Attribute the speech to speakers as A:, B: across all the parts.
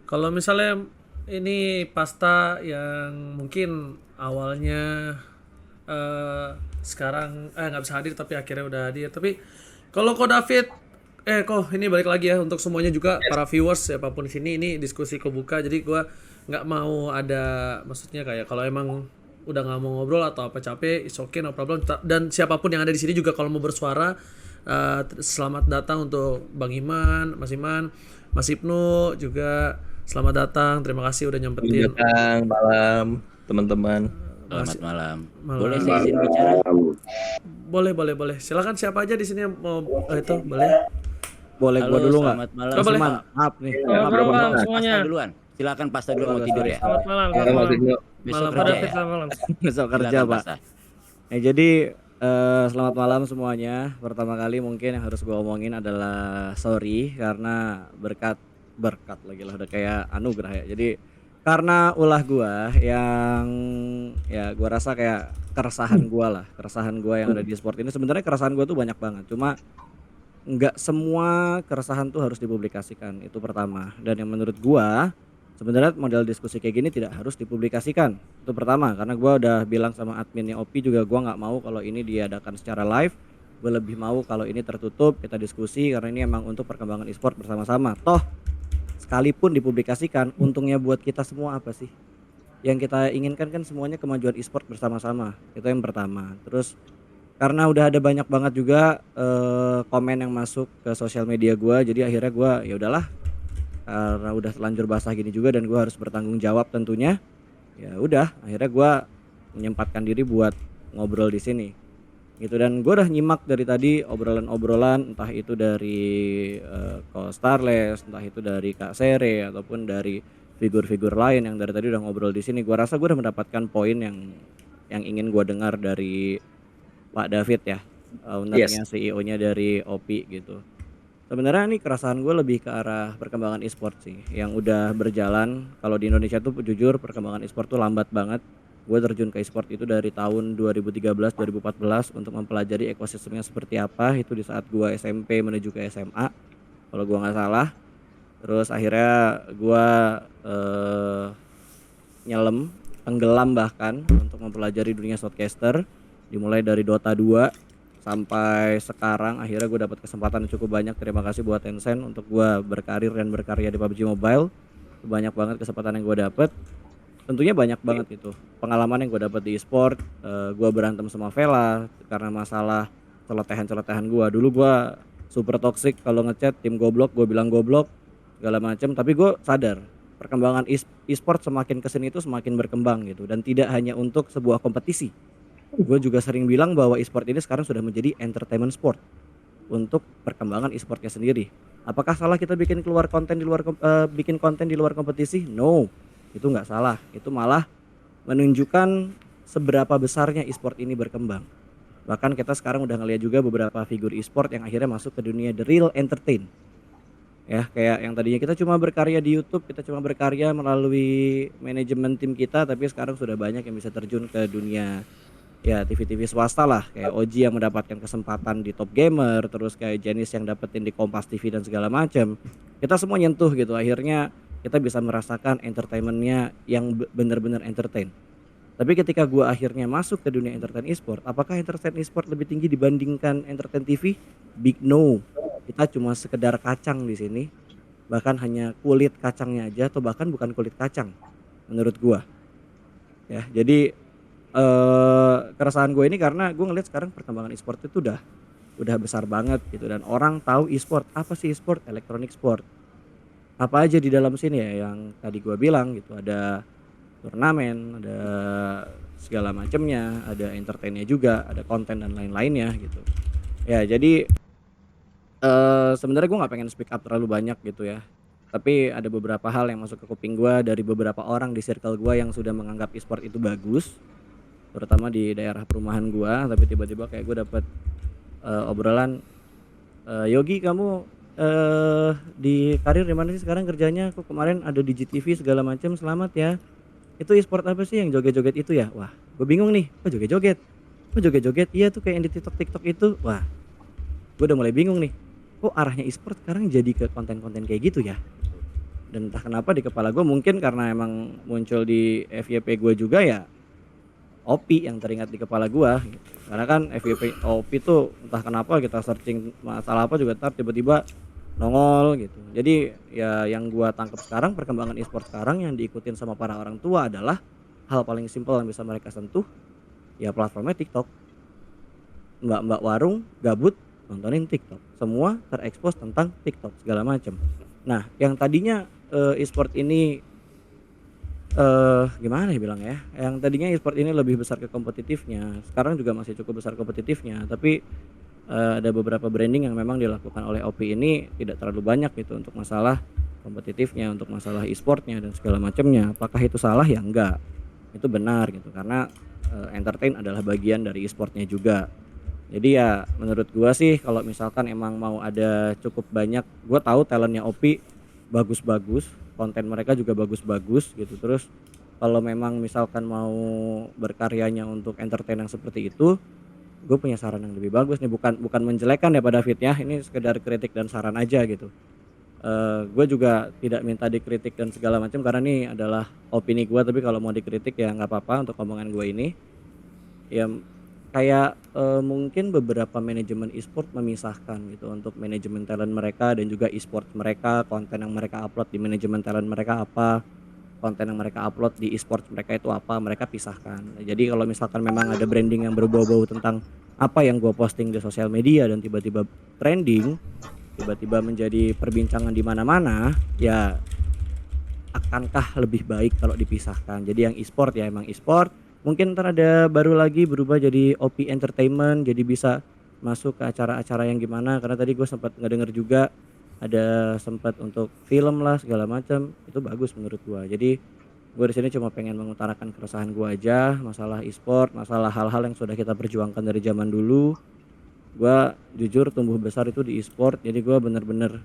A: Kalau misalnya ini pasta yang mungkin awalnya sekarang nggak bisa hadir tapi akhirnya udah hadir. Tapi kalau kok David, kok ini balik lagi ya untuk semuanya juga
B: Yes.
A: para viewers siapapun di sini ini diskusi kebuka. Jadi gua nggak mau ada maksudnya kayak kalau emang udah nggak mau ngobrol atau apa capek, it's okay no problem. Dan siapapun yang ada di sini juga kalau mau bersuara, selamat datang untuk Bang Iman, Mas Ibnu juga selamat datang. Terima kasih udah
B: Juga
A: nyempetin.
B: Kang, malam teman-teman.
C: Selamat
A: Masih
C: malam. Boleh saya
A: malam.
C: izin bicara?
A: Boleh. Silakan siapa aja di sini yang mau itu boleh.
D: Boleh gua
C: Halo,
D: dulu nggak?
C: selamat malam.
A: Oh,
D: Mas
A: boleh.
D: Iman, maaf nih.
E: Selamat
D: Maaf
B: Halo,
D: belum
E: malam
D: maaf.
E: semuanya.
C: Pasta duluan. Silakan pasta duluan mau
D: Oh,
C: tidur
D: sorry,
C: ya.
E: Selamat
D: sorry.
E: malam,
B: Halo
E: selamat
B: Mas
E: malam.
B: Ibnu.
C: Besok
A: Malam
E: Pak
C: kerja
E: David,
C: ya.
E: selamat malam.
D: Besok kerja,
C: Silakan
D: Pak.
C: pasta.
D: Jadi selamat malam semuanya. Pertama kali mungkin yang harus gua omongin adalah sorry karena berkat lagi lah udah kayak anugerah ya. Jadi karena ulah gua yang ya gua rasa kayak keresahan gua yang ada di sport ini sebenarnya keresahan gua tuh banyak banget. Cuma nggak semua keresahan tuh harus dipublikasikan, itu pertama. Dan yang menurut gua sebenarnya model diskusi kayak gini tidak harus dipublikasikan. Itu pertama, karena gua udah bilang sama adminnya Opi juga gua nggak mau kalau ini diadakan secara live. Gue lebih mau kalau ini tertutup, kita diskusi karena ini emang untuk perkembangan e-sport bersama-sama. Toh sekalipun dipublikasikan, untungnya buat kita semua apa sih? Yang kita inginkan kan semuanya kemajuan e-sport bersama-sama. Itu yang pertama. Terus karena udah ada banyak banget juga komen yang masuk ke sosial media gua, jadi akhirnya gua ya udahlah, karena udah telanjur basah gini juga dan gua harus bertanggung jawab tentunya. Ya udah, akhirnya gua menyempatkan diri buat ngobrol di sini. Gitu, dan gua udah nyimak dari tadi obrolan-obrolan, entah itu dari Ko Starles, entah itu dari Kak Sere ataupun dari figur-figur lain yang dari tadi udah ngobrol di sini. Gua rasa gua udah mendapatkan poin yang ingin gua dengar dari Pak David ya,
B: Yes.
D: ownernya, CEO-nya dari OPI gitu. Sebenarnya nih keresahan gue lebih ke arah perkembangan e-sport sih, yang udah berjalan. Kalau di Indonesia tuh jujur perkembangan e-sport tuh lambat banget. Gue terjun ke e-sport itu dari tahun 2013, 2014 untuk mempelajari ekosistemnya seperti apa. Itu di saat gue SMP menuju ke SMA, kalau gue nggak salah. Terus akhirnya gue eh, nyelem, tenggelam bahkan untuk mempelajari dunia shotcaster, dimulai dari Dota 2 sampai sekarang. Akhirnya gue dapat kesempatan yang cukup banyak, terima kasih buat Tencent untuk gue berkarir dan berkarya di PUBG Mobile. Banyak banget kesempatan yang gue dapet, tentunya banyak banget itu pengalaman yang gue dapat di e-sport. Gue berantem sama Vela karena masalah celotehan gue dulu. Gue super toxic, kalau ngechat tim goblok gue bilang goblok segala macam. Tapi gue sadar perkembangan e-sport semakin kesini itu semakin berkembang gitu, dan tidak hanya untuk sebuah kompetisi. Gue juga sering bilang bahwa e-sport ini sekarang sudah menjadi entertainment sport untuk perkembangan e-sportnya sendiri. Apakah salah kita bikin konten di luar kompetisi? No, itu nggak salah. Itu malah menunjukkan seberapa besarnya e-sport ini berkembang. Bahkan kita sekarang udah ngeliat juga beberapa figur e-sport yang akhirnya masuk ke dunia the real entertain. Ya, kayak yang tadinya kita cuma berkarya di YouTube, kita cuma berkarya melalui manajemen tim kita, tapi sekarang sudah banyak yang bisa terjun ke dunia ya TV-TV swasta lah, kayak Oji yang mendapatkan kesempatan di Top Gamer, terus kayak Jenis yang dapetin di Kompas TV dan segala macam. Kita semua nyentuh gitu, akhirnya kita bisa merasakan entertainmentnya yang benar-benar entertain. Tapi ketika gua akhirnya masuk ke dunia entertain e-sport, apakah entertain e-sport lebih tinggi dibandingkan entertain TV? Big no. Kita cuma sekedar kacang di sini, bahkan hanya kulit kacangnya aja, atau bahkan bukan kulit kacang menurut gua. Ya, jadi keresahan gue ini karena gue ngeliat sekarang perkembangan e-sport itu udah besar banget gitu, dan orang tahu e-sport apa sih. E-sport, electronic sport, apa aja di dalam sini ya yang tadi gue bilang gitu. Ada turnamen, ada segala macamnya, ada entertainnya juga, ada konten dan lain-lainnya gitu ya. Jadi sebenarnya gue nggak pengen speak up terlalu banyak gitu ya, tapi ada beberapa hal yang masuk ke kuping gue dari beberapa orang di circle gue yang sudah menganggap e-sport itu bagus, terutama di daerah perumahan gua. Tapi tiba-tiba kayak gue dapet obrolan, Yogi kamu di karir di mana sih sekarang kerjanya, kok kemarin ada di GTV segala macam, selamat ya. Itu e-sport apa sih yang joget-joget itu ya? Wah, gue bingung nih. Kok joget-joget iya tuh kayak yang di TikTok itu. Wah, gue udah mulai bingung nih, kok arahnya e-sport sekarang jadi ke konten-konten kayak gitu ya. Dan entah kenapa di kepala gue, mungkin karena emang muncul di FYP gue juga ya, OPI yang teringat di kepala gua gitu. Karena kan FYP OPI tuh entah kenapa kita searching masalah apa juga ntar tiba-tiba nongol gitu. Jadi ya yang gua tangkap sekarang, perkembangan e-sport sekarang yang diikutin sama para orang tua adalah hal paling simpel yang bisa mereka sentuh, ya platformnya TikTok. Mbak-mbak warung gabut nontonin TikTok. Semua terekspos tentang TikTok segala macam. Nah, yang tadinya e-sport ini gimana ya bilang ya, yang tadinya e-sport ini lebih besar ke kompetitifnya, sekarang juga masih cukup besar kompetitifnya, tapi ada beberapa branding yang memang dilakukan oleh OP ini tidak terlalu banyak gitu untuk masalah kompetitifnya, untuk masalah e-sportnya dan segala macamnya. Apakah itu salah? Ya enggak, itu benar gitu, karena entertain adalah bagian dari e-sportnya juga. Jadi ya menurut gua sih kalau misalkan emang mau ada cukup banyak, gua tahu talentnya OP bagus-bagus, konten mereka juga bagus-bagus gitu. Terus kalau memang misalkan mau berkaryanya untuk entertain yang seperti itu, gue punya saran yang lebih bagus nih, bukan bukan menjelekkan ya pada David ya, ini sekedar kritik dan saran aja gitu. Gue juga tidak minta dikritik dan segala macam karena ini adalah opini gue, tapi kalau mau dikritik ya nggak apa-apa untuk omongan gue ini. Ya kayak mungkin beberapa manajemen e-sport memisahkan gitu untuk manajemen talent mereka dan juga e-sport mereka, konten yang mereka upload di manajemen talent mereka apa, konten yang mereka upload di e-sport mereka itu apa, mereka pisahkan. Jadi kalau misalkan memang ada branding yang berbau-bau tentang apa yang gue posting di sosial media dan tiba-tiba trending, tiba-tiba menjadi perbincangan di mana-mana, ya akankah lebih baik kalau dipisahkan. Jadi yang e-sport ya emang e-sport, mungkin ntar ada baru lagi berubah jadi OP Entertainment, jadi bisa masuk ke acara-acara yang gimana, karena tadi gue sempat ngedenger juga ada sempat untuk film lah segala macam, itu bagus menurut gue. Jadi gue di sini cuma pengen mengutarakan keresahan gue aja masalah e-sport, masalah hal-hal yang sudah kita perjuangkan dari zaman dulu. Gue jujur tumbuh besar itu di e-sport, jadi gue bener-bener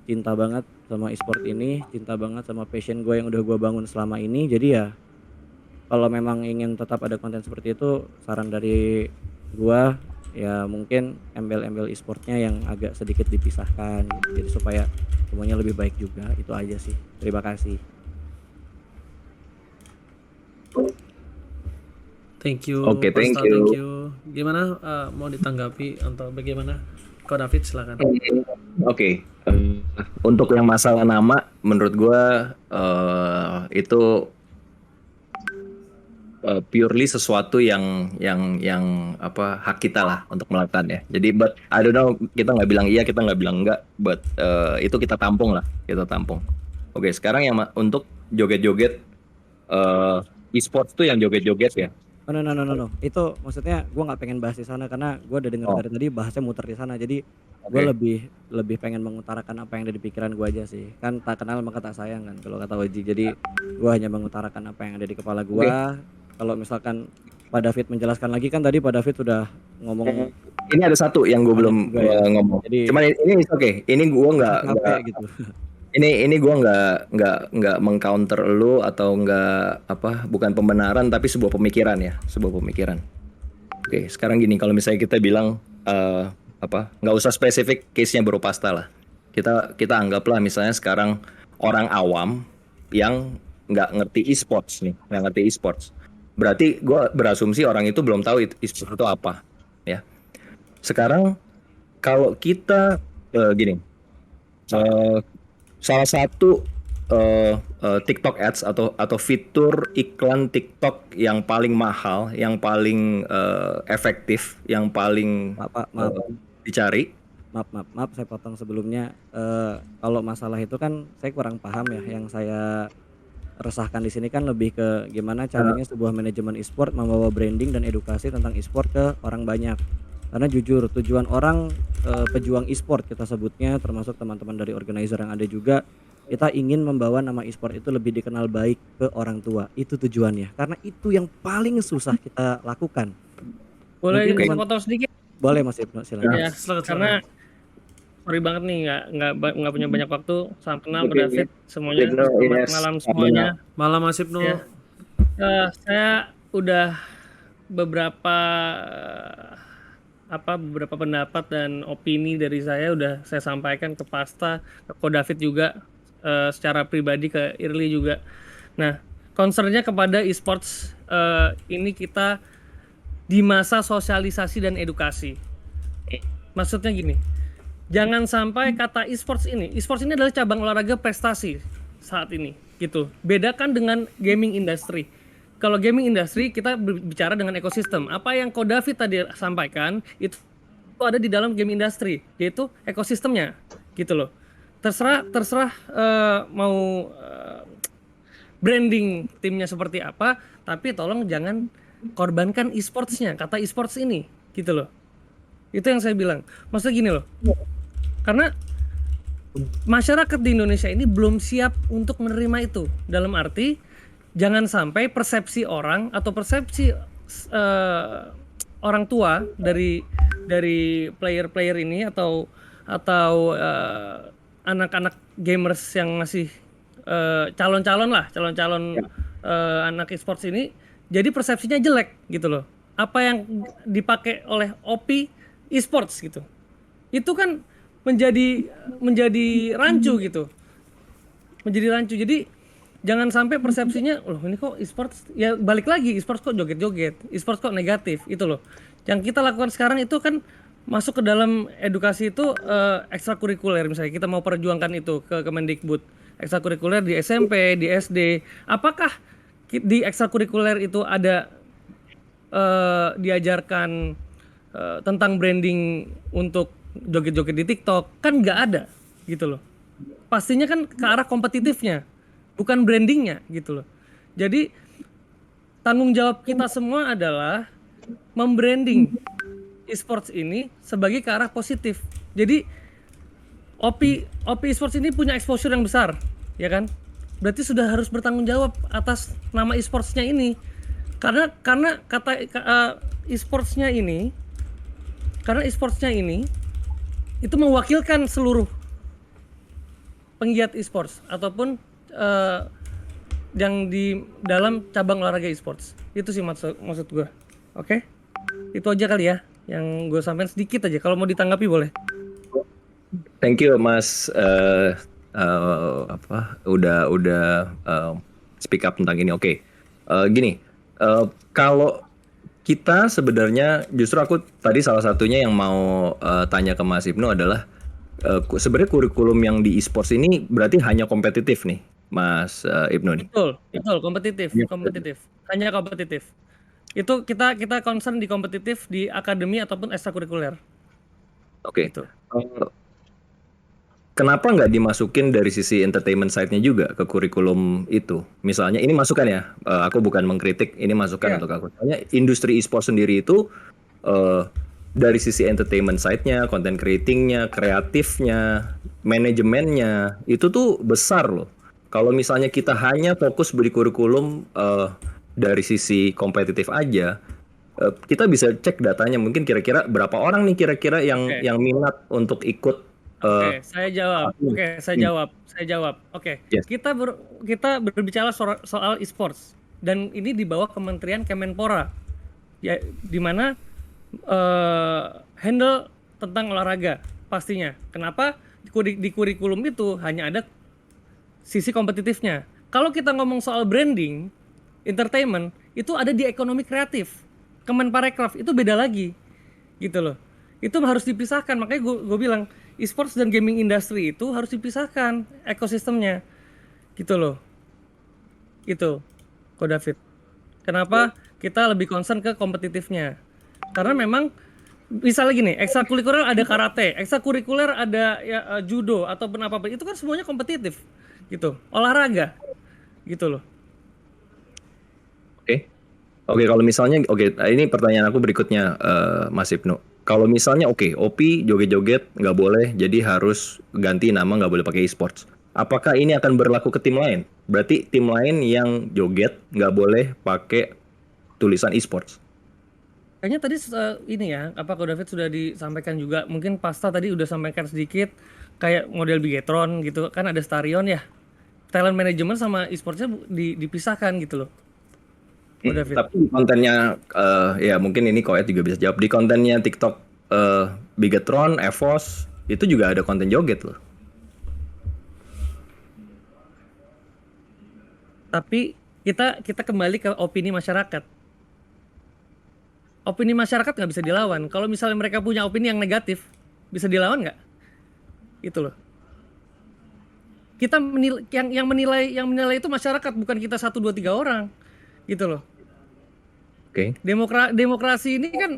D: cinta banget sama e-sport ini, cinta banget sama passion gue yang udah gue bangun selama ini. Jadi ya kalau memang ingin tetap ada konten seperti itu, saran dari gua ya mungkin embel-embel e-sportnya yang agak sedikit dipisahkan gitu. Jadi supaya semuanya lebih baik juga. Itu aja sih. Terima kasih.
A: Thank you,
B: Oke, thank
A: Pasta,
B: you.
A: thank you. Gimana mau ditanggapi atau bagaimana? Kau David silakan.
B: Oke, untuk yang masalah nama, menurut gua itu purely sesuatu yang apa, hak kita lah untuk melakukannya. Jadi but I don't know, kita nggak bilang iya, kita nggak bilang enggak, but itu kita tampung lah, kita tampung. Oke, sekarang yang untuk joget-joget, e-sports tuh yang joget-joget ya.
D: Oh, no, no, no, no, no. Itu maksudnya gua nggak pengen bahas di sana karena gua udah dengar
B: Oh,
D: dari tadi bahasnya muter di sana. Jadi gua
B: oke.
D: lebih pengen mengutarakan apa yang ada di pikiran gua aja sih. Kan tak kenal maka tak sayang kan kalau kata Oji. Jadi gua hanya mengutarakan apa yang ada di kepala
B: Oke.
D: gua. Kalau misalkan Pak David menjelaskan lagi, kan tadi Pak David sudah ngomong
B: Ini ada satu yang gue
D: banyak
B: belum
D: juga ya.
B: ngomong.
D: Jadi
B: Cuman ini oke. Ini gue
D: rasa
B: nggak
D: capek gitu.
B: ini gue nggak mengcounter lu atau nggak apa, bukan pembenaran tapi sebuah pemikiran ya, sebuah pemikiran. Oke, sekarang gini, kalau misalnya kita bilang apa, nggak usah spesifik case-nya Bro Pasta lah. Kita anggaplah misalnya sekarang orang awam yang nggak ngerti e-sports nih, nggak ngerti e-sports. Berarti gue berasumsi orang itu belum tahu e-sports itu apa, ya. Sekarang kalau kita gini, eh, salah satu TikTok Ads atau fitur iklan TikTok yang paling mahal, yang paling efektif, yang paling
D: Pak, Pak, maaf.
B: dicari.
D: Maaf, saya potong sebelumnya. Kalau masalah itu kan saya kurang paham ya. Yang saya resahkan di sini kan lebih ke gimana caranya sebuah manajemen e-sport membawa branding dan edukasi tentang e-sport ke orang banyak. Karena jujur tujuan orang pejuang e-sport kita sebutnya, termasuk teman-teman dari organizer yang ada juga, kita ingin membawa nama e-sport itu lebih dikenal baik ke orang tua. Itu tujuannya. Karena itu yang paling susah kita lakukan.
E: Boleh
D: Mungkin
E: saya
D: teman
E: potong sedikit
D: boleh Mas Ibnu, silakan.
E: ya,
A: Silakan,
E: karena
A: silakan.
E: sorry banget nih nggak punya banyak waktu. Salam kenal Pak
B: Oke,
E: David semuanya.
B: Ibnu,
E: Selamat
B: yes.
E: malam semuanya.
A: Malam Mas Ibnu.
E: Ya, saya udah beberapa beberapa pendapat dan opini dari saya udah saya sampaikan ke Pasta, ke Ko David juga. secara pribadi ke Irli juga. Nah, concernnya kepada e-sports ini kita di masa sosialisasi dan edukasi. Maksudnya gini, jangan sampai kata e-sports ini adalah cabang olahraga prestasi saat ini, gitu. Bedakan dengan gaming industry. Kalau gaming industry kita berbicara dengan ekosistem. Apa yang Ko David tadi sampaikan itu ada di dalam game industry, yaitu ekosistemnya, gitu loh. Terserah mau branding timnya seperti apa, tapi tolong jangan korbankan e-sportsnya, kata e-sports ini, gitu loh. Itu yang saya bilang. Maksudnya gini loh, karena masyarakat di Indonesia ini belum siap untuk menerima itu. Dalam arti jangan sampai persepsi orang atau persepsi orang tua dari player-player ini atau anak-anak gamers yang masih calon-calon anak e-sports ini, jadi persepsinya jelek gitu loh. Apa yang dipakai oleh OP e-sports gitu, itu kan menjadi rancu gitu, jadi jangan sampai persepsinya, loh ini kok e-sports, ya balik lagi, e-sports kok joget-joget, e-sports kok negatif, itu loh. Yang kita lakukan sekarang itu kan masuk ke dalam edukasi itu ekstrakurikuler, misalnya kita mau perjuangkan itu ke Kemendikbud, ekstrakurikuler di SMP, di SD. Apakah di ekstrakurikuler itu ada diajarkan tentang branding untuk joget-joget di TikTok? Kan nggak ada, gitu loh. Pastinya kan ke arah kompetitifnya, bukan brandingnya, gitu loh. Jadi tanggung jawab kita semua adalah membranding e-sports ini sebagai ke arah positif. Jadi OP e-sports ini punya exposure yang besar, ya kan? Berarti sudah harus bertanggung jawab atas nama e-sportsnya ini. Karena kata e-sportsnya ini, itu mewakilkan seluruh penggiat e-sports ataupun yang di dalam cabang olahraga e-sports. Itu sih maksud gue. Oke? Itu aja kali ya yang gue sampaikan, sedikit aja. Kalau mau ditanggapi boleh.
B: Thank you Mas udah speak up tentang ini. Oke. Gini, kalau kita sebenarnya, justru aku tadi salah satunya yang mau tanya ke Mas Ibnu adalah sebenarnya kurikulum yang di e-sports ini berarti hanya kompetitif nih, Mas Ibnu nih.
E: Betul, kompetitif. Hanya kompetitif. Itu kita concern di kompetitif, di akademi ataupun ekstrakurikuler.
B: Oke.
E: Gitu.
B: Kenapa nggak dimasukin dari sisi entertainment side-nya juga ke kurikulum itu? Misalnya, ini masukan ya, aku bukan mengkritik, ini masukan untuk aku. Soalnya industri e-sport sendiri itu dari sisi entertainment side-nya, content creating-nya, kreatifnya, manajemennya, itu tuh besar loh. Kalau misalnya kita hanya fokus beri kurikulum dari sisi kompetitif aja, kita bisa cek datanya, mungkin kira-kira berapa orang nih kira-kira yang minat untuk ikut.
E: Saya jawab.
B: Yes.
E: Kita berbicara soal e-sports dan ini di bawah Kementerian Kemenpora, ya, di mana handle tentang olahraga pastinya. Kenapa di kurikulum itu hanya ada sisi kompetitifnya? Kalau kita ngomong soal branding, entertainment, itu ada di ekonomi kreatif. Kemenparekraf itu beda lagi, gitu loh. Itu harus dipisahkan. Makanya gue bilang e-sports dan gaming industry itu harus dipisahkan ekosistemnya, gitu loh. Itu, Ko David. Kenapa kita lebih concern ke kompetitifnya? Karena memang misalnya gini, ekstrakurikuler ada karate, ekstrakurikuler ada judo ataupun apa-apa, itu kan semuanya kompetitif, gitu, olahraga, gitu loh.
B: Oke, kalau misalnya, ini pertanyaan aku berikutnya, Mas Ibnu. Kalau misalnya, OP joget-joget nggak boleh, jadi harus ganti nama, nggak boleh pakai e-sports. Apakah ini akan berlaku ke tim lain? Berarti tim lain yang joget nggak boleh pakai tulisan e-sports?
E: Kayaknya tadi ini ya, Ko David sudah disampaikan juga. Mungkin Pasta tadi udah sampaikan sedikit, kayak model Bigetron gitu, kan ada Starion ya. Talent management sama e-sportsnya dipisahkan gitu loh.
B: Tapi kontennya, ya mungkin ini Koet juga bisa jawab. Di kontennya TikTok Bigetron, Evos, itu juga ada konten joget loh.
E: Tapi kita kembali ke opini masyarakat. Opini masyarakat nggak bisa dilawan. Kalau misalnya mereka punya opini yang negatif, bisa dilawan nggak? Itu loh. Kita yang menilai itu masyarakat, bukan kita 1, 2, 3 orang. Gitu loh.
B: Oke.
E: Demokrasi ini kan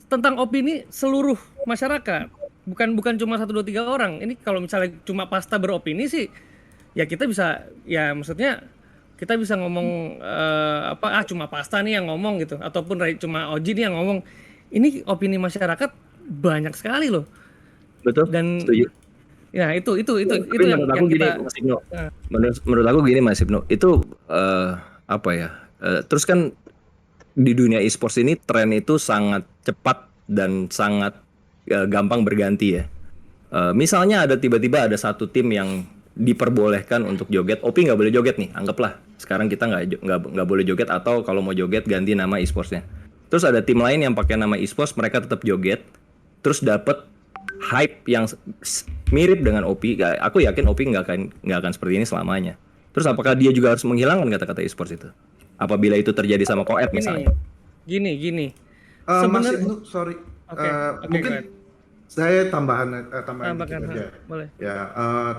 E: tentang opini seluruh masyarakat, bukan cuma 1, 2, 3 orang. Ini kalau misalnya cuma Pasta beropini sih, ya kita bisa, ya maksudnya kita bisa ngomong cuma Pasta nih yang ngomong gitu, ataupun cuma Oji nih yang ngomong. Ini opini masyarakat banyak sekali loh.
B: Betul.
E: Dan
B: Setuju.
E: ya itu
B: Tapi
E: yang
B: menurut aku gini,
E: kita
B: Mas Ibnu. Menurut aku gini, Mas Ibnu. Itu apa ya? Terus kan di dunia e-sports ini tren itu sangat cepat dan sangat gampang berganti ya. Misalnya tiba-tiba ada satu tim yang diperbolehkan untuk joget, OP nggak boleh joget nih, anggaplah sekarang kita nggak boleh joget, atau kalau mau joget ganti nama e-sportsnya. Terus ada tim lain yang pakai nama e-sports, mereka tetap joget, terus dapat hype yang mirip dengan OP. Aku yakin OP nggak akan seperti ini selamanya. Terus apakah dia juga harus menghilangkan kata-kata e-sports itu? Apabila itu terjadi sama Koet misalnya.
E: Gini.
F: Mas
E: Sebenarnya
F: Ibnu, sorry.
E: Oke,
F: Mungkin
E: go ahead.
F: saya tambahan
E: Tambahkan,
F: dikit aja.
E: boleh.
F: Ya,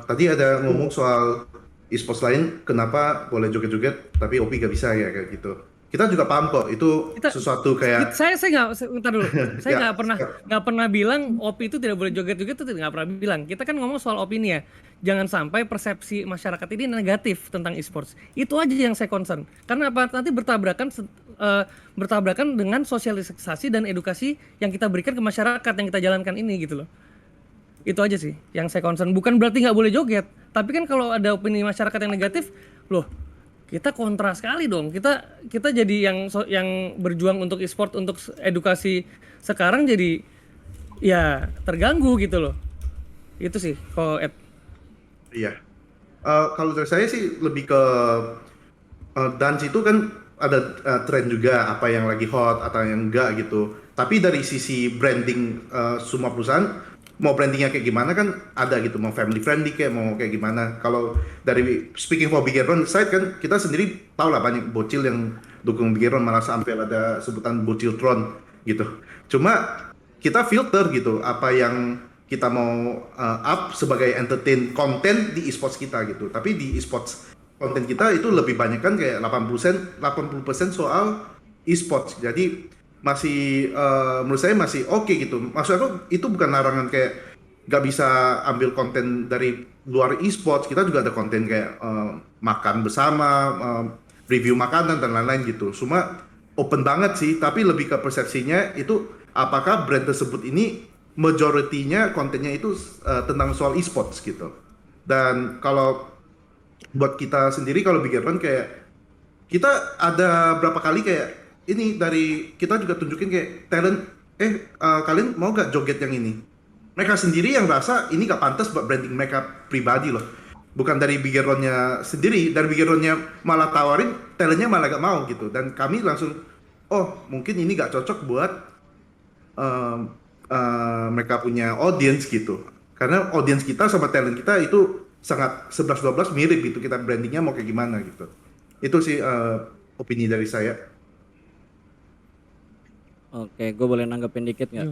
F: tadi ada ngomong soal e-sports lain, kenapa boleh joget-joget tapi OP gak bisa ya kayak gitu. Kita juga paham kok, itu sesuatu kayak
E: Saya bentar dulu. Saya
F: Ya,
E: nggak pernah bilang OP itu tidak boleh joget-joget, itu nggak pernah bilang. Kita kan ngomong soal opini ya. Jangan sampai persepsi masyarakat ini negatif tentang e-sports. Itu aja yang saya concern. Karena apa? Nanti bertabrakan dengan sosialisasi dan edukasi yang kita berikan ke masyarakat yang kita jalankan ini gitu loh. Itu aja sih yang saya concern. Bukan berarti nggak boleh joget. Tapi kan kalau ada opini masyarakat yang negatif, loh, kita kontra sekali dong. Kita jadi yang berjuang untuk e-sport, untuk edukasi sekarang jadi ya terganggu gitu loh. Itu sih kalau
F: iya. Kalau dari saya sih lebih ke dance itu kan ada tren juga apa yang lagi hot atau yang enggak gitu. Tapi dari sisi branding semua perusahaan mau brandingnya kayak gimana kan ada gitu, mau family friendly kayak mau kayak gimana. Kalau dari speaking for Bigeron side kan kita sendiri tahu lah banyak bocil yang dukung Bigeron, malah sampai ada sebutan bociltron gitu. Cuma kita filter gitu apa yang kita mau up sebagai entertain konten di e-sports kita gitu. Tapi di e-sports konten kita itu lebih banyak kan kayak 80% soal e-sports. Jadi masih menurut saya masih oke gitu. Maksud aku itu bukan larangan kayak nggak bisa ambil konten dari luar e-sports. Kita juga ada konten kayak makan bersama, review makanan dan lain-lain gitu. Cuma open banget sih, tapi lebih ke persepsinya itu apakah brand tersebut ini majority-nya kontennya itu tentang soal e-sports gitu. Dan kalau buat kita sendiri kalau Bigeron kayak kita ada berapa kali kayak ini dari kita juga tunjukin kayak talent, kalian mau gak joget yang ini? Mereka sendiri yang rasa ini gak pantas buat branding mereka pribadi loh. Bukan dari Bigeronnya sendiri, dari Bigeronnya malah tawarin, talentnya malah gak mau gitu. Dan kami langsung, oh mungkin ini gak cocok buat mereka punya audience gitu. Karena audience kita sama talent kita itu sangat 11-12 mirip gitu, kita brandingnya mau kayak gimana gitu. Itu sih opini dari saya.
D: Oke, gue boleh nanggepin dikit nggak?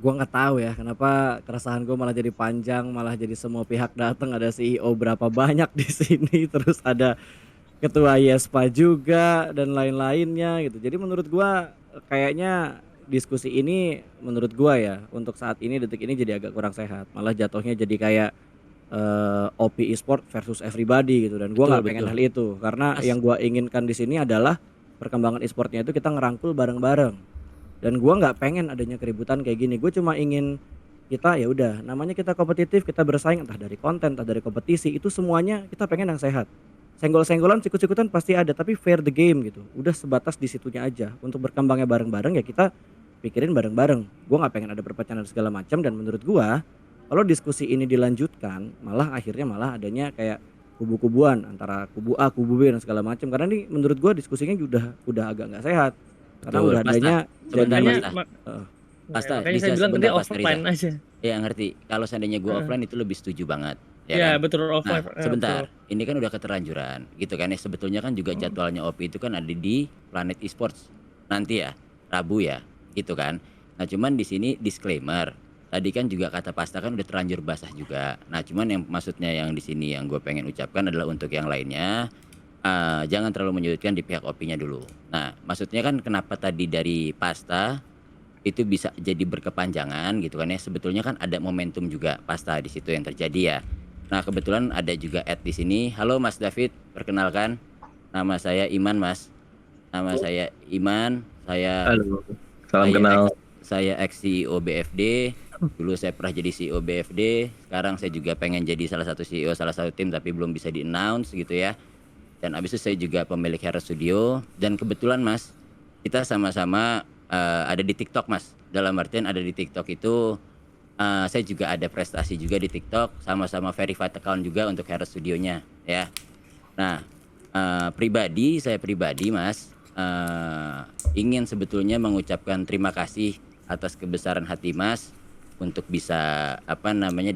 D: Gue nggak tahu ya kenapa keresahan gue malah jadi panjang, malah jadi semua pihak datang, ada CEO berapa banyak di sini, terus ada ketua IESPA juga dan lain-lainnya gitu. Jadi menurut gue kayaknya diskusi ini menurut gue ya untuk saat ini detik ini jadi agak kurang sehat, malah jatuhnya jadi kayak OP e-sport versus everybody gitu, dan gue nggak pengen hal itu karena yang gue inginkan di sini adalah perkembangan e-sportnya itu kita ngerangkul bareng-bareng, dan gue nggak pengen adanya keributan kayak gini. Gue cuma ingin kita ya udah namanya kita kompetitif, kita bersaing entah dari konten entah dari kompetisi, itu semuanya kita pengen yang sehat. Senggol-senggolan, sikut-sikutan pasti ada, tapi fair the game gitu. Udah sebatas di situnya aja. Untuk berkembangnya bareng-bareng ya kita pikirin bareng-bareng. Gue nggak pengen ada perpecahan dan segala macam, dan menurut gue kalau diskusi ini dilanjutkan malah akhirnya malah adanya kayak kubu-kubuan antara kubu A, kubu B dan segala macam. Karena ini menurut gua diskusinya udah agak nggak sehat. Karena
C: Betul.
D: udah adanya
C: Sebenarnya
E: Pasta
C: Bisa
E: saya bilang tadi
C: sebentar, Pasta
E: offline
C: Riza.
E: aja.
C: Ya ngerti. Kalau seandainya gue offline itu lebih setuju banget.
E: Ya,
D: kan?
E: betul off
D: Nah,
E: live.
D: sebentar.
E: Betul.
D: Ini kan udah keterlanjuran, gitu kan ya. Sebetulnya kan juga jadwalnya OP itu kan ada di Planet Esports nanti ya, Rabu ya, gitu kan. Nah, cuman di sini disclaimer. Tadi kan juga kata Pasta kan udah terlanjur basah juga. Nah, cuman yang maksudnya yang di sini yang gue pengen ucapkan adalah untuk yang lainnya, jangan terlalu menyudutkan di pihak OP-nya dulu. Nah, maksudnya kan kenapa tadi dari Pasta itu bisa jadi berkepanjangan gitu kan ya. Sebetulnya kan ada momentum juga Pasta di situ yang terjadi ya. Nah, kebetulan ada juga Ed di sini. Halo Mas David, perkenalkan. Nama saya Iman, Mas. Nama saya Iman.
B: Halo, salam
D: Saya
B: kenal.
D: saya ex CEO BFD. Dulu saya pernah jadi CEO BFD. Sekarang saya juga pengen jadi salah satu CEO salah satu tim tapi belum bisa di-announce gitu ya. Dan abis itu saya juga pemilik Hera Studio. Dan kebetulan Mas, kita sama-sama ada di TikTok Mas. Dalam artian ada di TikTok itu saya juga ada prestasi juga di TikTok. Sama-sama verified account juga untuk Hera Studionya ya. Nah, saya pribadi Mas, ingin sebetulnya mengucapkan terima kasih atas kebesaran hati Mas untuk bisa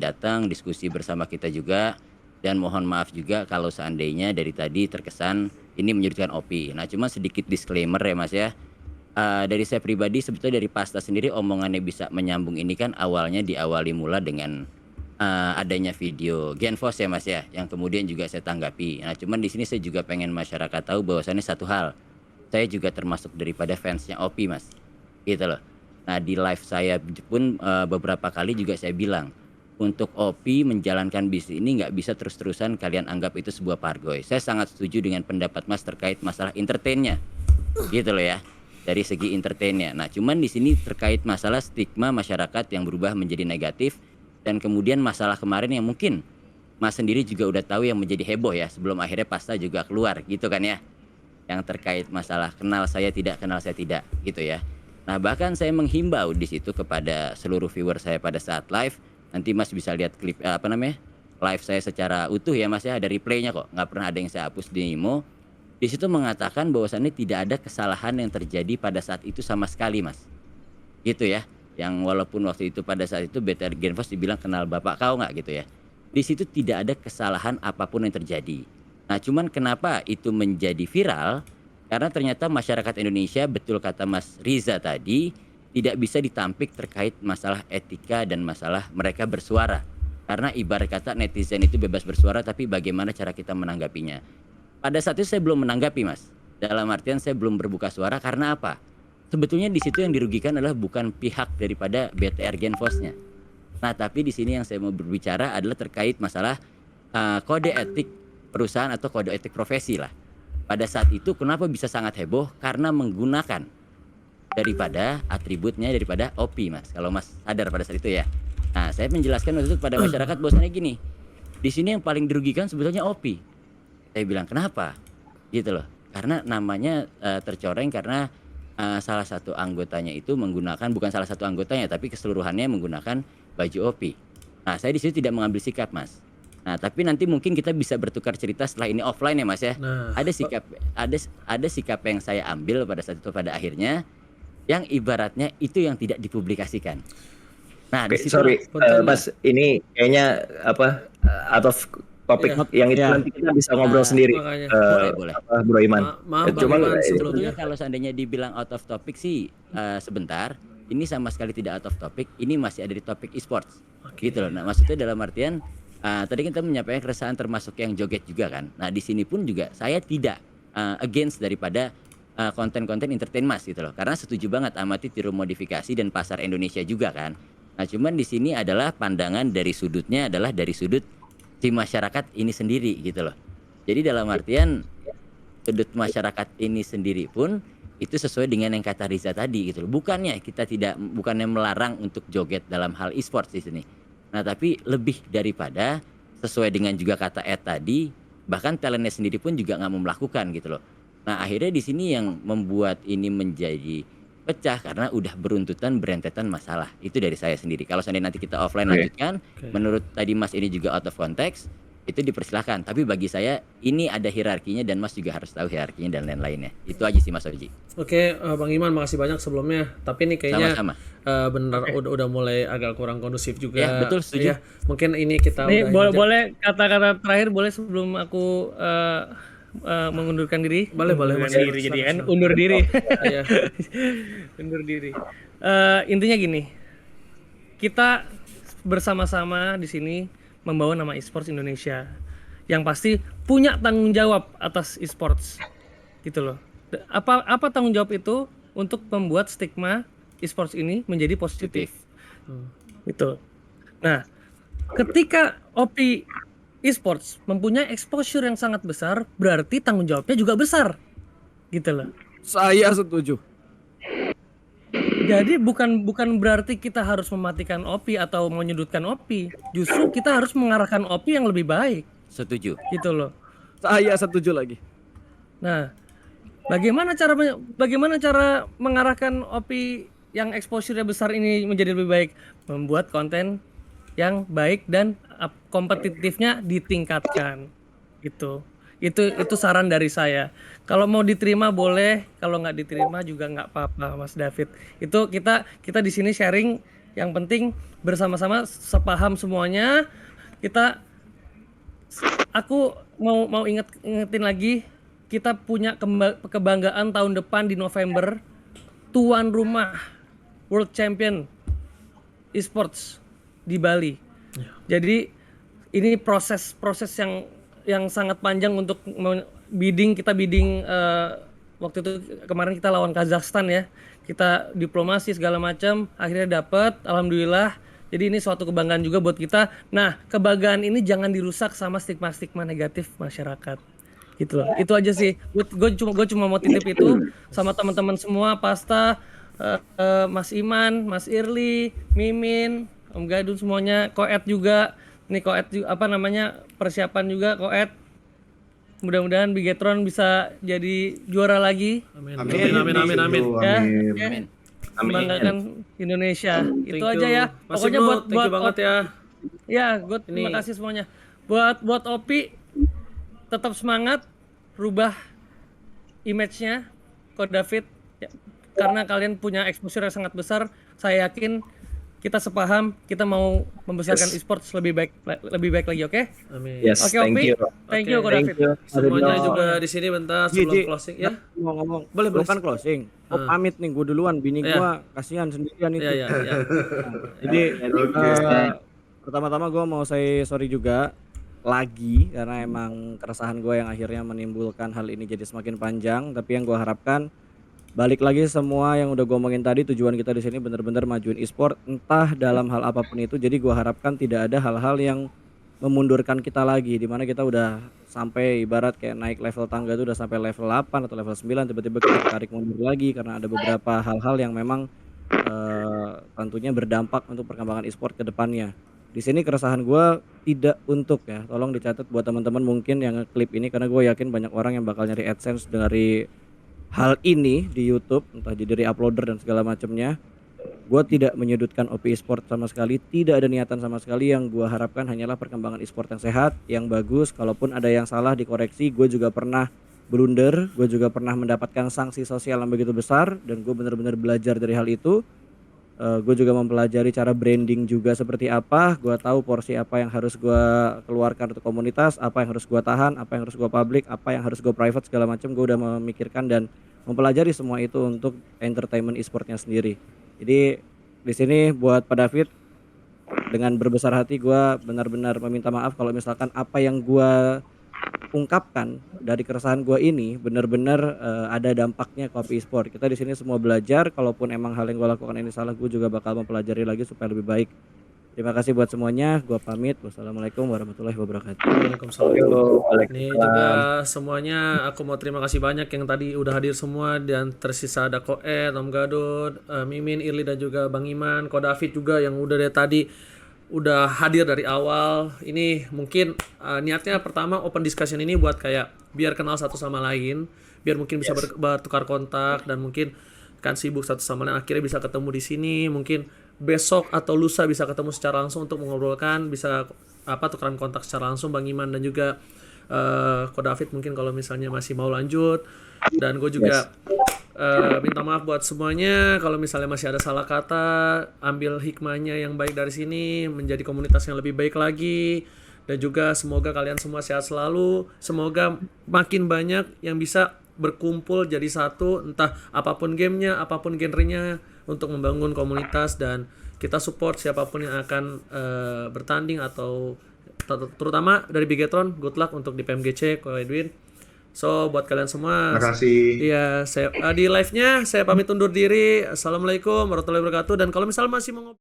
D: datang diskusi bersama kita juga, dan mohon maaf juga kalau seandainya dari tadi terkesan ini menyudutkan OP. Nah, cuma sedikit disclaimer ya Mas ya. Dari saya pribadi sebetulnya dari Pasta sendiri omongannya bisa menyambung ini kan awalnya diawali mula dengan adanya video Genfos ya Mas ya, yang kemudian juga saya tanggapi. Nah, cuman di sini saya juga pengen masyarakat tahu bahwasannya satu hal, saya juga termasuk daripada fansnya OP Mas, gitu loh. Nah, di live saya pun beberapa kali juga saya bilang, untuk OP menjalankan bisnis ini nggak bisa terus-terusan kalian anggap itu sebuah pargoy. Saya sangat setuju dengan pendapat Mas terkait masalah entertainnya, gitu loh ya, dari segi entertainnya. Nah, cuman di sini terkait masalah stigma masyarakat yang berubah menjadi negatif, dan kemudian masalah kemarin yang mungkin Mas sendiri juga udah tahu yang menjadi heboh ya, sebelum akhirnya Pasta juga keluar gitu kan ya, yang terkait masalah kenal saya tidak gitu ya. Nah, bahkan saya menghimbau di situ kepada seluruh viewer saya pada saat live. Nanti Mas bisa lihat klip live saya secara utuh ya Mas ya, ada replaynya kok, nggak pernah ada yang saya hapus di Nimo. Di situ mengatakan bahwasannya tidak ada kesalahan yang terjadi pada saat itu sama sekali Mas, gitu ya. Yang walaupun waktu itu pada saat itu BTR Genfos dibilang kenal bapak kau nggak gitu ya. Di situ tidak ada kesalahan apapun yang terjadi. Nah, cuman kenapa itu menjadi viral? Karena ternyata masyarakat Indonesia, betul kata Mas Riza tadi, tidak bisa ditampik terkait masalah etika dan masalah mereka bersuara. Karena ibarat kata netizen itu bebas bersuara, tapi bagaimana cara kita menanggapinya. Pada saat itu saya belum menanggapi Mas. Dalam artian saya belum berbuka suara karena apa? Sebetulnya di situ yang dirugikan adalah bukan pihak daripada BTR Genfosnya. Nah, tapi di sini yang saya mau berbicara adalah terkait masalah kode etik perusahaan atau kode etik profesi lah. Pada saat itu kenapa bisa sangat heboh? Karena menggunakan daripada atributnya daripada OP Mas. Kalau Mas sadar pada saat itu ya. Nah, saya menjelaskan waktu itu kepada masyarakat bahwasanya gini. Di sini yang paling dirugikan sebetulnya OP. Saya bilang kenapa? Gitu loh. Karena namanya tercoreng karena salah satu anggotanya itu menggunakan, bukan salah satu anggotanya tapi keseluruhannya menggunakan baju OP. Nah, saya di sini tidak mengambil sikap Mas. Nah, tapi nanti mungkin kita bisa bertukar cerita setelah ini offline ya Mas ya.
A: Nah,
D: Ada sikap yang saya ambil pada saat itu pada akhirnya yang ibaratnya itu yang tidak dipublikasikan. Nah,
B: Oke,
D: di situ
B: sorry, Mas, ini kayaknya out of topik
A: Iya.
B: yang itu
D: Ya.
B: nanti kita bisa ngobrol sendiri,
A: makanya.
D: Boleh.
B: Bro Iman.
A: Maaf Bang
B: Cuman
A: Iman,
D: sebetulnya
A: sebelumnya.
D: kalau seandainya dibilang out of topic sih sebentar, ini sama sekali tidak out of topic, ini masih ada di topik e-sports. Gitu loh. Nah, maksudnya dalam artian tadi kita menyampaikan keresahan termasuk yang joget juga kan. Nah, di sini pun juga saya tidak against daripada konten-konten entertain Mas gitu loh. Karena setuju banget amati tiru modifikasi dan pasar Indonesia juga kan. Nah, cuman di sini adalah pandangan dari sudutnya adalah dari sudut si masyarakat ini sendiri gitu loh. Jadi dalam artian sudut masyarakat ini sendiri pun itu sesuai dengan yang kata Riza tadi gitu loh. Bukannya melarang untuk joget dalam hal e-sports di sini. Nah, tapi lebih daripada sesuai dengan juga kata Ed tadi, bahkan talentnya sendiri pun juga nggak mau melakukan gitu loh. Nah, akhirnya di sini yang membuat ini menjadi pecah karena udah beruntutan berentetan masalah. Itu dari saya sendiri. Kalau seandainya nanti kita offline lanjutkan, menurut tadi Mas ini juga out of context,
C: itu dipersilahkan. Tapi bagi saya ini ada hierarkinya dan Mas juga harus tahu hierarkinya dan lain-lainnya. Itu aja sih Mas Oji.
A: Oke, Bang Iman makasih banyak sebelumnya. Tapi ini kayaknya
C: Sama-sama.
A: bener udah mulai agak kurang kondusif juga.
C: Ya, betul, setuju.
A: Iya, mungkin ini kita
E: Nih,
A: udahin aja.
E: boleh kata-kata terakhir boleh sebelum aku mengundurkan diri?
A: Boleh,
E: Mengundurkan
A: Mas.
E: diri jadi kan
A: Silakan.
E: undur diri.
A: Iya.
E: Undur diri. Intinya gini. Kita bersama-sama di sini membawa nama esports Indonesia yang pasti punya tanggung jawab atas esports gitu loh. Apa tanggung jawab itu untuk membuat stigma esports ini menjadi positif. Gitu. Nah, ketika OP esports mempunyai exposure yang sangat besar, berarti tanggung jawabnya juga besar. Gitu loh.
D: Saya setuju.
E: Jadi bukan berarti kita harus mematikan OP atau menyudutkan OP. Justru kita harus mengarahkan OP yang lebih baik.
C: Setuju.
E: Gitu loh.
D: Saya setuju lagi.
E: Nah, bagaimana cara mengarahkan OP yang exposure-nya besar ini menjadi lebih baik? Membuat konten yang baik dan kompetitifnya ditingkatkan. Gitu. Itu saran dari saya. Kalau mau diterima boleh, kalau nggak diterima juga nggak apa-apa, Mas David. Itu kita di sini sharing, yang penting bersama-sama sepaham semuanya. Aku mau ingetin lagi, kita punya kebanggaan tahun depan di November, tuan rumah World Champion Esports di Bali. Jadi ini proses yang sangat panjang untuk kita bidding waktu itu kemarin kita lawan Kazakhstan ya. Kita diplomasi segala macam, akhirnya dapat, alhamdulillah. Jadi ini suatu kebanggaan juga buat kita. Nah, kebanggaan ini jangan dirusak sama stigma-stigma negatif masyarakat. Gitu loh. Itu aja sih. Gue cuma mau titip itu sama teman-teman semua, Pasta, Mas Iman, Mas Irli, Mimin, Om Gadun semuanya, Koet juga. Nih Koet juga, persiapan juga Koet. Mudah-mudahan Bigetron bisa jadi juara lagi.
A: Amin. Amin.
E: Ya,
F: Amin.
E: ya.
C: Amin.
E: Membanggakan Indonesia. Itu
A: Thank
E: aja
A: you.
E: ya.
A: Mas
E: Pokoknya
A: Ibnu,
E: buat
A: thank you banget ya.
E: Ya, gue terima kasih semuanya. Buat Opi tetap semangat, rubah image-nya Ko David ya, karena kalian punya exposure yang sangat besar. Saya yakin kita sepaham, kita mau membesarkan esports lebih baik lagi, oke?
A: Amin.
B: Yes,
E: Oke,
B: thank
E: Opi.
B: you.
E: Thank you Ko
B: Thank
E: David.
B: you.
A: Semuanya
B: Mas
A: juga di sini bentar sebelum
D: Ji,
A: closing ya.
D: mau ngomong.
A: Boleh,
D: Lu
A: boleh.
D: kan closing. Oh, pamit nih, gue duluan. Bini
A: Iya.
D: gue kasihan sendirian itu.
A: Iya.
D: Jadi
F: Oke.
D: pertama-tama gue mau say sorry juga lagi karena emang keresahan gue yang akhirnya menimbulkan hal ini jadi semakin panjang. Tapi yang gue harapkan balik lagi semua yang udah gue omongin tadi, tujuan kita di sini bener-bener majuin e-sport entah dalam hal apapun itu. Jadi gue harapkan tidak ada hal-hal yang memundurkan kita lagi, dimana kita udah sampai ibarat kayak naik level tangga itu udah sampai level 8 atau level 9, tiba-tiba kita tarik mundur lagi karena ada beberapa hal-hal yang memang tentunya berdampak untuk perkembangan e-sport ke depannya. Di sini keresahan gue tidak untuk ya, tolong dicatat buat teman-teman mungkin yang nge-clip ini, karena gue yakin banyak orang yang bakal nyari AdSense dari hal ini di YouTube, entah jadi dari uploader dan segala macamnya. Gue tidak menyudutkan OP Esport sama sekali, tidak ada niatan sama sekali. Yang gue harapkan hanyalah perkembangan e-sport yang sehat, yang bagus. Kalaupun ada yang salah dikoreksi. Gue juga pernah blunder, gue juga pernah mendapatkan sanksi sosial yang begitu besar, dan gue benar-benar belajar dari hal itu. Gue juga mempelajari cara branding juga seperti apa. Gue tahu porsi apa yang harus gue keluarkan untuk komunitas, apa yang harus gue tahan, apa yang harus gue public, apa yang harus gue private, segala macam. Gue udah memikirkan dan mempelajari semua itu untuk entertainment e-sportnya sendiri. Jadi di sini buat Pak David, dengan berbesar hati gue benar-benar meminta maaf kalau misalkan apa yang gue ungkapkan dari keresahan gue ini benar-benar ada dampaknya ke OP Esport. Kita di sini semua belajar, kalaupun emang hal yang gue lakukan ini salah, gue juga bakal mempelajari lagi supaya lebih baik. Terima kasih buat semuanya, gue pamit. Wassalamualaikum warahmatullahi wabarakatuh.
A: Waalaikumsalam.
B: Waalaikumsalam.
A: Ini juga semuanya aku mau terima kasih banyak yang tadi udah hadir semua, dan tersisa ada Koet, Om Gadot, Mimin, Irli, dan juga Bang Iman, Ko David juga yang udah dari tadi udah hadir dari awal. Ini mungkin niatnya pertama open discussion ini buat kayak biar kenal satu sama lain, biar mungkin bisa bertukar kontak, dan mungkin kan sibuk satu sama lain akhirnya bisa ketemu di sini, mungkin besok atau lusa bisa ketemu secara langsung untuk mengobrolkan, bisa tukeran kontak secara langsung Bang Iman dan juga Ko David mungkin kalau misalnya masih mau lanjut. Dan gue juga minta maaf buat semuanya kalau misalnya masih ada salah kata, ambil hikmahnya yang baik dari sini menjadi komunitas yang lebih baik lagi. Dan juga semoga kalian semua sehat selalu, semoga makin banyak yang bisa berkumpul jadi satu, entah apapun gamenya, apapun genrenya, untuk membangun komunitas. Dan kita support siapapun yang akan bertanding atau terutama dari Bigetron. Good luck untuk di PMGC, Ko Edwin. So buat kalian semua,
F: Terima kasih.
A: iya saya di live-nya saya pamit undur diri. Assalamualaikum warahmatullahi wabarakatuh. Dan kalau misalnya masih mau